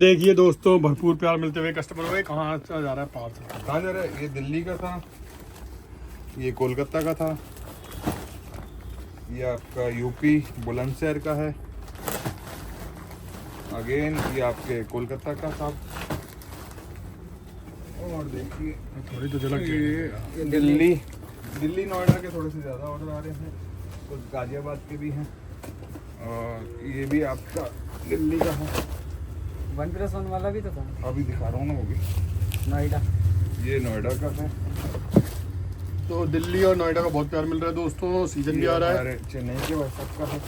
देखिए दोस्तों, भरपूर प्यार मिलते हुए कस्टमर हुए। कहाँ जा रहा है पार्सल? कहाँ जा रहा है? ये दिल्ली का था, ये कोलकाता का था, ये आपका यूपी बुलंदशहर का है, अगेन ये आपके कोलकाता का था, और देखिए थोड़ी तो झलक ये दिल्ली नोएडा के थोड़े से ज़्यादा ऑर्डर आ रहे हैं, कुछ गाजियाबाद के भी हैं, और ये भी आपका दिल्ली का है। 1+1 वाला भी तो था, अभी दिखा रहा हूँ ना, वो भी नोएडा। ये नोएडा का है। तो दिल्ली और नोएडा का बहुत प्यार मिल रहा है दोस्तों। सीजन भी आ रहा है। हमारे चेन्नई के व्हाट्सएप का है।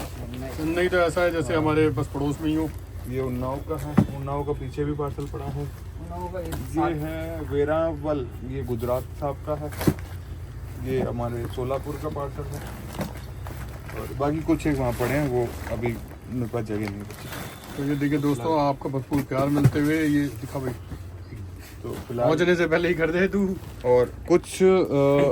चेन्नई तो ऐसा है जैसे हमारे बस पड़ोस में ही हो। ये उन्नाव का है, उन्नाव का पीछे भी पार्सल पड़ा है। ये ये है वेरावल, ये गुजरात साहब का है। ये हमारे सोलापुर का पार्सल है, और बाकी कुछ एक वहाँ पड़े हैं, वो अभी मेरे पास जगह नहीं बची। तो ये देखिए दोस्तों, आपका भरपूर प्यार मिलते हुए ये दिखा भाई। तो फिलहाल पहुँचने से पहले ही कर दे तू। और कुछ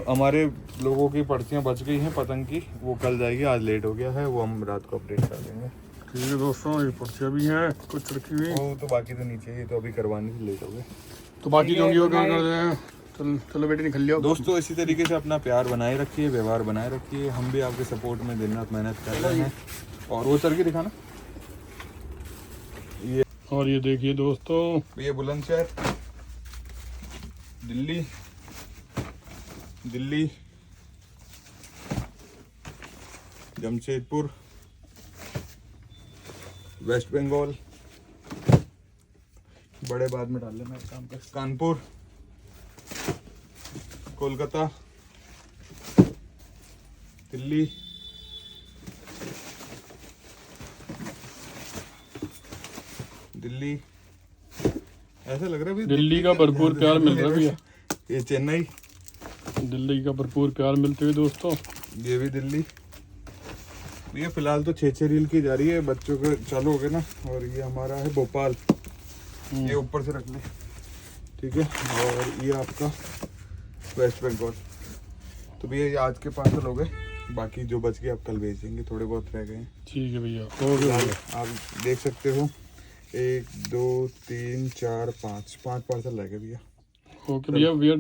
हमारे लोगों की पर्चियाँ बच गई हैं पतंग की, वो कल जाएगी, आज लेट हो गया है, वो हम रात को अपडेट कर देंगे। ठीक है दोस्तों, ये पर्चियाँ भी हैं कुछ रखी हुई। वो तो बाकी तो नीचे ही, तो अभी करवाने से लेट हो गए। तो बाकी जो भी कर दे हैं। चलो बेटे निकल जाओ दोस्तों, इसी तरीके से अपना प्यार बनाए रखिए, व्यवहार बनाए रखिए। हम भी आपके सपोर्ट में दिन रात मेहनत कर रहे हैं। और वो चल के दिखाना। ये और ये देखिए दोस्तों, ये बुलंदशहर, दिल्ली, जमशेदपुर, वेस्ट बंगाल, बड़े बाद में डाल लेना काम कर, कानपुर, कोलकाता, दिल्ली, ऐसा लग रहा है भाई दिल्ली का भरपूर प्यार मिल रहा है भैया। ये चेन्नई, दिल्ली का भरपूर प्यार मिलते हुए दोस्तों। ये भी दिल्ली। ये फिलहाल तो 6 रील की जा रही है, बच्चों के चालू हो गए ना। और ये हमारा है भोपाल, ये ऊपर से रख ले, ठीक है। और ये आपका वेस्ट बंगाल। तो भैया ये आज के पार्सल हो गए, बाकी जो बच गए आप कल भेजेंगे, थोड़े बहुत रह गए हैं। ठीक है भैया, हो गया। आप देख सकते हो 1 2 3 4 5 पार्सल रह गए भैया। ओके भैया,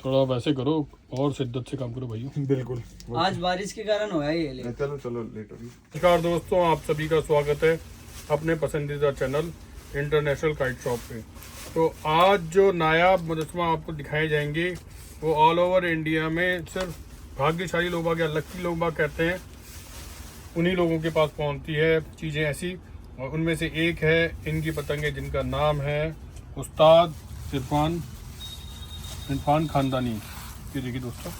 थोड़ा वैसे करो और शिद्दत से काम करो भैया। बिल्कुल, आज बारिश के कारण हुआ है ये लेट। चलो लेट हो गई। नमस्कार दोस्तों, आप सभी का स्वागत है अपने पसंदीदा चैनल इंटरनेशनल काइट शॉप पे। तो आज जो नायाब मुजस्समा आपको दिखाए जाएंगे वो ऑल ओवर इंडिया में सिर्फ भाग्यशाली लोग बाग या लक्की लोग बाग कहते हैं, उन्हीं लोगों के पास पहुंचती है चीज़ें ऐसी। और उनमें से एक है इनकी पतंगे, जिनका नाम है उस्ताद इरफान खानदानी। ये देखिए दोस्तों,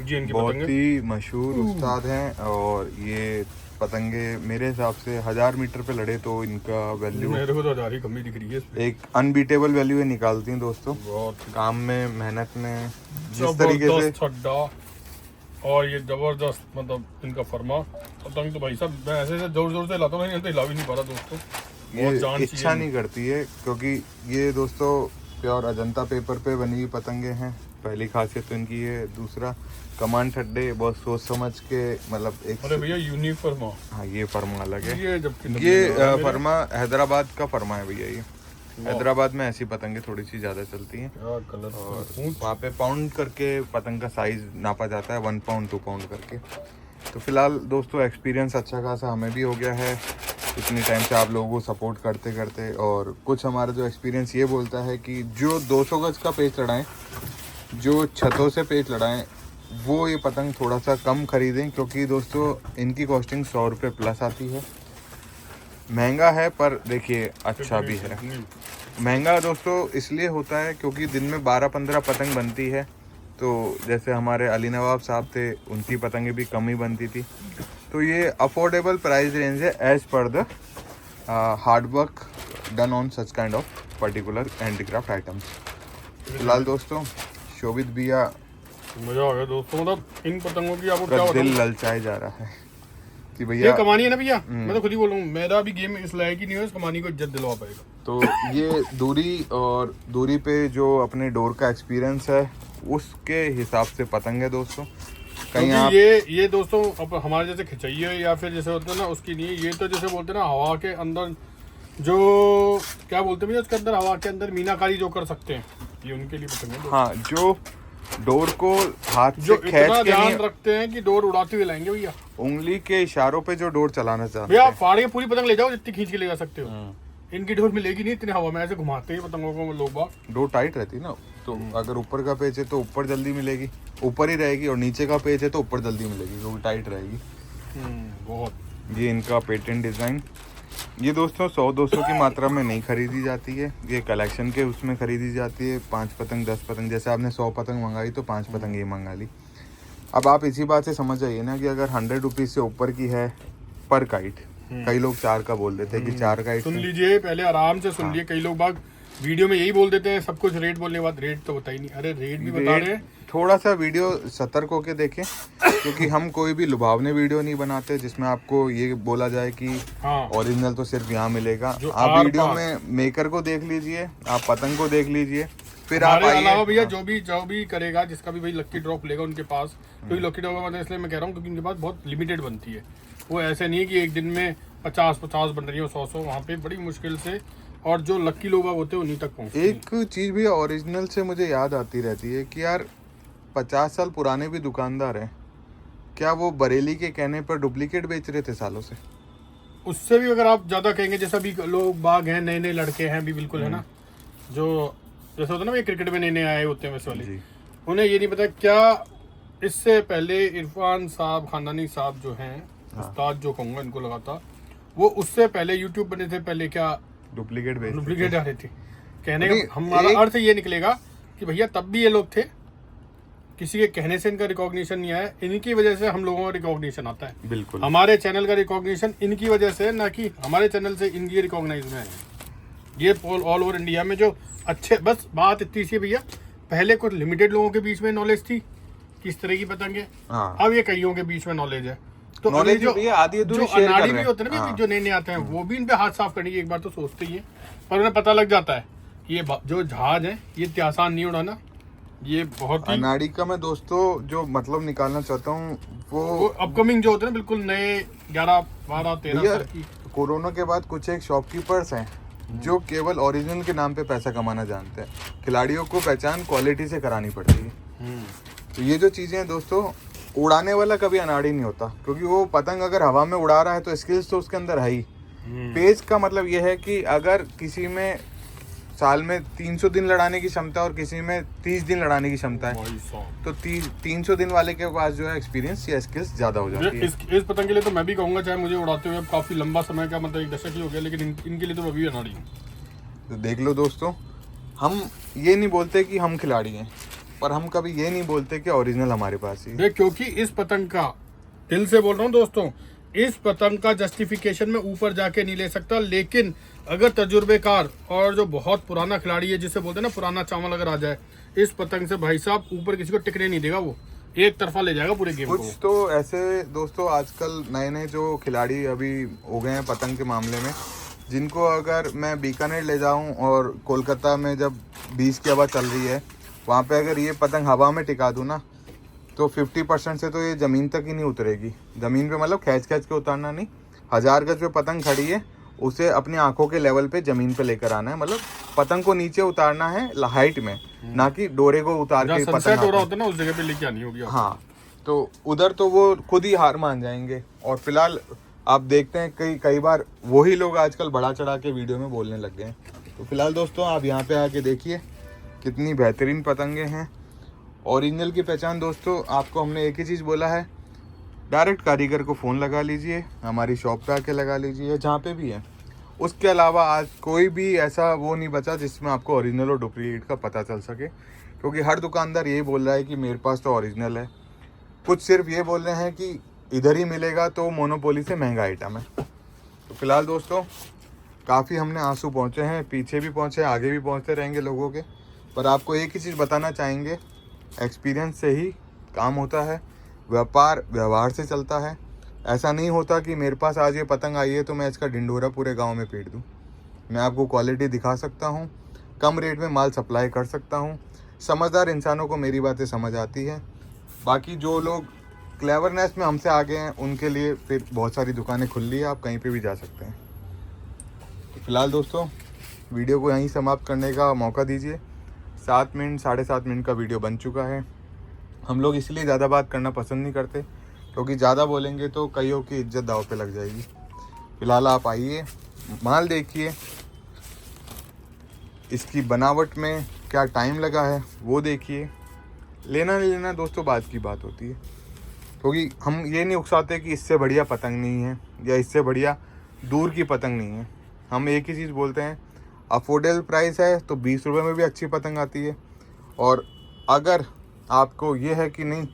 जी इनकी बहुत पतंगे ही मशहूर उस्ताद हैं। और ये पतंगे मेरे हिसाब से 1000 मीटर पे लड़े तो इनका वैल्यू, मेरे को तो जारी कमी दिख रही है इस पे। एक अनबीटेबल वैल्यू ये निकालती हैं दोस्तों। बहुत काम में, मेहनत में, जिस तरीके से जबरदस्त छड्डा और ये जबरदस्त, मतलब इनका फरमा पतंग तो भाई साहब मैं ऐसे जोर जोर से हिलाता हूँ, नहीं हिला भी नहीं पा रहा दोस्तों। बहुत जान ये चाहिए इच्छा नहीं करती है, क्योंकि ये दोस्तों प्योर अजंता पेपर पे बनी हुई पतंगे हैं, पहली खासियत तो इनकी है। दूसरा, कमांड ठड्डे बहुत सोच समझ के, मतलब एक, अरे भैया यूनिफॉर्म। हाँ ये फरमा अलग है। ये जबकि ये फरमा हैदराबाद का फरमा है भैया। ये हैदराबाद में ऐसी पतंगे थोड़ी सी ज्यादा चलती हैं। क्या कलर, और वहाँ पे पाउंड करके पतंग का साइज नापा जाता है, 1 पाउंड 2 पाउंड करके। तो फिलहाल दोस्तों एक्सपीरियंस अच्छा खासा हमें भी हो गया है इतने टाइम से, आप लोगों को सपोर्ट करते करते। और कुछ हमारा जो एक्सपीरियंस ये बोलता है कि जो 200 गज का पेच लड़ाएं, जो छतों से पेच लड़ाएं, वो ये पतंग थोड़ा सा कम खरीदें, क्योंकि दोस्तों इनकी कॉस्टिंग 100 रुपये प्लस आती है। महंगा है पर देखिए अच्छा भी है। महंगा दोस्तों इसलिए होता है क्योंकि दिन में 12-15 पतंग बनती है। तो जैसे हमारे अली नवाब साहब थे, उनकी पतंगें भी कम ही बनती थी। तो ये अफोर्डेबल प्राइस रेंज है as per the hard work done on such kind of particular handicraft items. फिलहाल दोस्तों शोभित भैया, मजा आ गया दोस्तों। मतलब इन पतंगों की आपको क्या का बताऊं, दिल ललचाए जा रहा है कि ये भैया कमानी है ना भैया। मैं तो खुद ही बोल रहा हूँ, मेरा भी गेम इस लायक ही नहीं है इस कमानी को इज्जत दिलवा पाएगा। तो ये दूरी पे जो अपने डोर का एक्सपीरियंस है उसके हिसाब से पतंग है दोस्तों। कहीं क्योंकि आप ये दोस्तों अब हमारे जैसे खिंचाइए या फिर जैसे होता है ना उसकी नहीं है, ये तो जैसे बोलते हैं ना हवा के अंदर जो क्या बोलते हैं भैया उसके अंदर हवा के अंदर मीनाकारी जो कर सकते हैं, ये उनके लिए पसंद है। हाँ, जो डोर को हाथ जो से इतना खींच के ध्यान नहीं, रखते हैं कि डोर उड़ाते हुए लाएंगे भैया। उंगली के इशारों पे जो डोर चलाना चाहते भैया हैं। फाड़ के पूरी पतंग ले जाओ जितनी खींच के ले जा सकते हो, इनकी डोर मिलेगी नहीं, इतने हवा में ऐसे घुमाते हैं पतंगों को लोग बाग। डोर टाइट रहती है ना, तो अगर ऊपर का पेच है तो ऊपर जल्दी मिलेगी, ऊपर ही रहेगी, और नीचे का पेच है तो ऊपर जल्दी मिलेगी क्योंकि टाइट रहेगी। बहुत। ये इनका पेटेंट डिज़ाइन, ये दोस्तों 100-200 की मात्रा में नहीं खरीदी जाती है, ये कलेक्शन के उसमें खरीदी जाती है। 5 पतंग 10 पतंग, जैसे आपने 100 पतंग मंगाई तो 5 पतंग ये मंगा ली। अब आप इसी बात से समझ जाइए ना कि अगर 100 रुपीज़ से ऊपर की है पर काइट, कई लोग 4 का बोल देते हैं कि 4 काइट। सुन लीजिए पहले आराम से सुन लिए, कई लोग बाग वीडियो में यही बोल देते हैं सब कुछ रेट बोलने के बाद, रेट तो बता ही नहीं। अरे रेट भी बता रहे हैं। थोड़ा सा वीडियो सतर्क होके देखें क्योंकि हम कोई भी लुभावने वीडियो नहीं बनाते जिसमें आपको ये बोला जाए कि हाँ, ओरिजिनल तो सिर्फ यहाँ मिलेगा। आप आर वीडियो पार। में मेकर को देख लीजिए, आप पतंग को देख लीजिए, फिर आप हमारे अलावा आइए। भैया जो भी करेगा, जिसका भी भाई लक्की ड्रॉप लेगा उनके पास, क्योंकि लक्की ड्रॉप का मतलब इसलिए मैं कह रहा हूँ क्योंकि उनके पास बहुत लिमिटेड बनती है। वो ऐसे नहीं है कि एक दिन में 50 बन रही हो, 100 वहाँ पे बड़ी मुश्किल से, और जो लक्की लोग होते हैं उन्हीं तक पहुँचते हैं। एक चीज़ भी ओरिजिनल से मुझे याद आती रहती है कि यार 50 साल पुराने भी दुकानदार हैं, क्या वो बरेली के कहने पर डुप्लीकेट बेच रहे थे सालों से? उससे भी अगर आप ज्यादा कहेंगे, जैसा भी लोग बाग हैं, नए नए लड़के हैं भी बिल्कुल है ना, जो जैसे होता है ना ये क्रिकेट में नए नए आए होते हैं वैसे वाले, जी। उन्हें ये नहीं पता क्या इससे पहले इरफान साहब, खानदानी साहब जो हैं, उस्ताद जो कहूँगा इनको लगाता, वो उससे पहले यूट्यूब बने थे, पहले क्या डुप्लीकेट बेच डुप्लीकेट आ रहे थे। कहने अरे, का हमारा एक- अर्थ ये निकलेगा कि भैया तब भी ये लोग थे, किसी के कहने से इनका रिकॉग्निशन नहीं आया, इनकी वजह से हम लोगों का रिकॉग्निशन आता है। बिल्कुल। हमारे चैनल का रिकॉग्निशन इनकी वजह से, ना कि हमारे चैनल से इनकी रिकॉग्नाइज में है। ये ऑल ओवर इंडिया में जो अच्छे, बस बात इतनी सी है भैया, पहले कुछ लिमिटेड लोगों के बीच में नॉलेज थी किस तरह की पतंग है, हाँ, अब ये कईयों के बीच में नॉलेज है। तो नॉलेज अभी जो भी है, आधी अधूरी जो शेयर कर अनाड़ी रहे भी हैं। होते हैं ना, हाँ। जो नए नए आते हैं, वो भी इन पे हाथ साफ करने की एक बार तो सोचते ही है, पर उन्हें पता लग जाता है ये जो जहाज है ये इतना आसान नहीं उड़ाना, ये बहुत ही अनाड़ी का मैं दोस्तों जो मतलब निकालना चाहता हूँ वो वो अपकमिंग जो होते हैं ना, बिल्कुल नए 11 12 13 भैया, साल की। कोरोना के बाद कुछ एक शॉपकीपर्स हैं जो केवल ओरिजिनल के नाम पे पैसा कमाना जानते हैं। खिलाड़ियों को पहचान क्वालिटी से करानी पड़ती है। तो ये जो चीज़ें हैं दोस्तों, उड़ाने वाला कभी अनाड़ी नहीं होता क्योंकि वो पतंग अगर हवा में उड़ा रहा है तो स्किल्स तो उसके अंदर है ही। पेज का मतलब ये है कि अगर किसी में साल में 300 दिन लड़ाने की क्षमता और किसी में 30 दिन लड़ाने की क्षमता है, भाई साहब, तो 300 दिन वाले के पास जो है एक्सपीरियंस या स्किल्स ज़्यादा हो जाती है। इस पतंग के लिए तो मैं भी कहूंगा, चाहे मुझे उड़ाते हुए अब काफी लंबा समय का मतलब 1 दशक ही हो गया, लेकिन इनके लिए तो मैं भी अनाड़ी हूँ। तो देख लो दोस्तों, हम ये नहीं बोलते कि हम खिलाड़ी हैं, पर हम कभी ये नहीं बोलते कि ओरिजिनल हमारे पास ही है। देख, क्योंकि इस पतंग का, दिल से बोल रहा हूँ दोस्तों, इस पतंग का जस्टिफिकेशन में ऊपर जाके नहीं ले सकता, लेकिन अगर तजुर्बेकार और जो बहुत पुराना खिलाड़ी है, जिसे बोलते हैं ना पुराना चावल, अगर आ जाए इस पतंग से, भाई साहब ऊपर किसी को टिकने नहीं देगा, वो एक तरफा ले जाएगा पूरे गेम को। कुछ तो ऐसे दोस्तों आजकल नए नए जो खिलाड़ी अभी हो गए हैं पतंग के मामले में, जिनको अगर मैं बीकानेर ले जाऊं और कोलकाता में जब 20 की हवा चल रही है, वहाँ पे अगर ये पतंग हवा में टिका दूँ ना, तो 50% से तो ये ज़मीन तक ही नहीं उतरेगी। ज़मीन पे मतलब खींच के उतारना नहीं, 1000 गज पे पतंग खड़ी है, उसे अपनी आंखों के लेवल पे ज़मीन पे लेकर आना है, मतलब पतंग को नीचे उतारना है हाइट में, ना कि डोरे को उतार के सनसेट पतंग हो रहा आगे। होता है ना, उस जगह पे लेके आनी होगी आपको। हाँ, तो उधर तो वो खुद ही हार मान जाएंगे। और फिलहाल आप देखते हैं कई बार वही लोग आजकल बढ़ा चढ़ा के वीडियो में बोलने लग गए हैं। तो फिलहाल दोस्तों आप यहाँ पे आके देखिए कितनी बेहतरीन पतंगे हैं। ओरिजिनल की पहचान दोस्तों, आपको हमने एक ही चीज़ बोला है, डायरेक्ट कारीगर को फ़ोन लगा लीजिए, हमारी शॉप पे आके लगा लीजिए, जहाँ पे भी है। उसके अलावा आज कोई भी ऐसा वो नहीं बचा जिसमें आपको ओरिजिनल और डुप्लीकेट का पता चल सके, क्योंकि हर दुकानदार यही बोल रहा है कि मेरे पास तो ओरिजिनल है। कुछ सिर्फ ये बोल रहे हैं कि इधर ही मिलेगा, तो मोनोपोली से महंगा आइटम है। तो फिलहाल दोस्तों काफ़ी हमने आंसू पहुँचे हैं, पीछे भी पहुँचे, आगे भी पहुँचते रहेंगे लोगों के, पर आपको एक ही चीज़ बताना चाहेंगे, एक्सपीरियंस से ही काम होता है, व्यापार व्यवहार से चलता है। ऐसा नहीं होता कि मेरे पास आज ये पतंग आई है तो मैं इसका ढिंढोरा पूरे गांव में पीट दूं। मैं आपको क्वालिटी दिखा सकता हूं, कम रेट में माल सप्लाई कर सकता हूं। समझदार इंसानों को मेरी बातें समझ आती है। बाकी जो लोग क्लेवरनेस में हमसे आगे हैं उनके लिए फिर बहुत सारी दुकानें खुल ली है, आप कहीं पे भी जा सकते हैं। तो फिलहाल दोस्तों वीडियो को यहीं समाप्त करने का मौका दीजिए। 7 मिनट 7.5 मिनट का वीडियो बन चुका है। हम लोग इसलिए ज़्यादा बात करना पसंद नहीं करते क्योंकि ज़्यादा बोलेंगे तो कईयों की इज्जत दांव पे लग जाएगी। फिलहाल आप आइए, माल देखिए, इसकी बनावट में क्या टाइम लगा है वो देखिए। लेना नहीं लेना दोस्तों बात की बात होती है, क्योंकि हम ये नहीं उकसाते कि इससे बढ़िया पतंग नहीं है या इससे बढ़िया दूर की पतंग नहीं है। हम एक ही चीज़ बोलते हैं, अफोर्डेबल प्राइस है तो 20 रुपये में भी अच्छी पतंग आती है। और अगर आपको ये है कि नहीं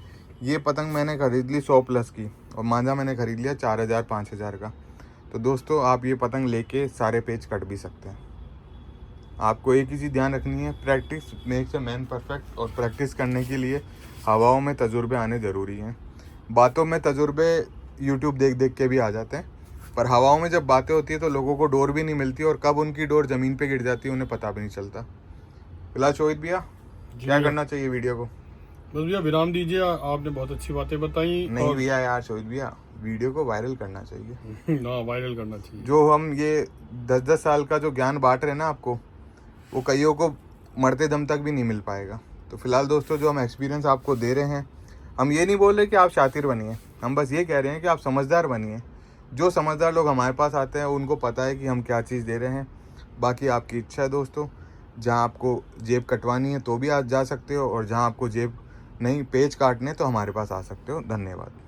ये पतंग मैंने खरीद ली 100+ की और मांझा मैंने खरीद लिया 4,000-5,000 का, तो दोस्तों आप ये पतंग लेके सारे पेच कट भी सकते हैं। आपको एक ही चीज़ ध्यान रखनी है, practice makes a man perfect. और प्रैक्टिस करने के लिए हवाओं में तजुर्बे आने ज़रूरी हैं। बातों में तजुर्बे यूट्यूब देख देख के भी आ जाते हैं, पर हवाओं में जब बातें होती है तो लोगों को डोर भी नहीं मिलती और कब उनकी डोर ज़मीन पे गिर जाती है उन्हें पता भी नहीं चलता। फिलहाल शोहिद भैया क्या करना चाहिए वीडियो को? बस भैया विराम दीजिए, आपने बहुत अच्छी बातें बताई। नहीं भैया यार, शोहिद भैया वीडियो को वायरल करना चाहिए। ना वायरल करना चाहिए। जो हम ये 10-10 साल का जो ज्ञान बांट रहे हैं ना आपको, वो कईयों को मरते दम तक भी नहीं मिल पाएगा। तो फिलहाल दोस्तों जो हम एक्सपीरियंस आपको दे रहे हैं, हम ये नहीं बोल रहे कि आप शातिर बनिए, हम बस ये कह रहे हैं कि आप समझदार बनिए। जो समझदार लोग हमारे पास आते हैं उनको पता है कि हम क्या चीज़ दे रहे हैं। बाकी आपकी इच्छा है दोस्तों, जहाँ आपको जेब कटवानी है तो भी आप जा सकते हो, और जहाँ आपको जेब नहीं पेच काटने तो हमारे पास आ सकते हो। धन्यवाद।